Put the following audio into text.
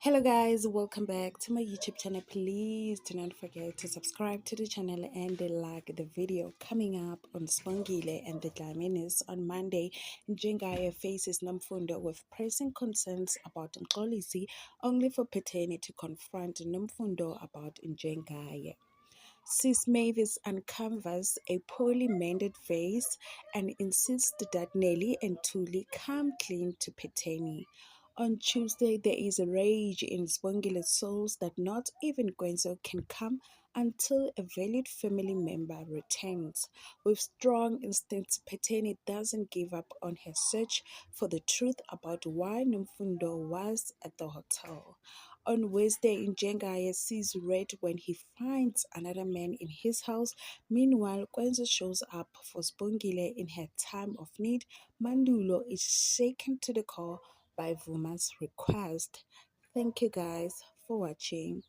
Hello guys, welcome back to my YouTube channel. Please do not forget to subscribe to the channel and like the video. Coming up on Sibongile and the Dlaminis on Monday, Njengaye faces Nomfundo with pressing concerns about Mxolisi, only for Peteni to confront Nomfundo about Njengaye. Sis Mavis uncovers a poorly mended vase and insists that Nelly and Tuli come clean to Peteni. On Tuesday, there is a rage in Sibongile'S souls that not even Gwenzo can come until a valid family member returns. With strong instincts, Peteni doesn't give up on her search for the truth about why Nomfundo was at the hotel. On Wednesday, Njengaye sees red when he finds another man in his house. Meanwhile, Gwenzo shows up for Sibongile in her time of need. Mandulo is shaken to the core by Vuma's request. Thank you guys for watching.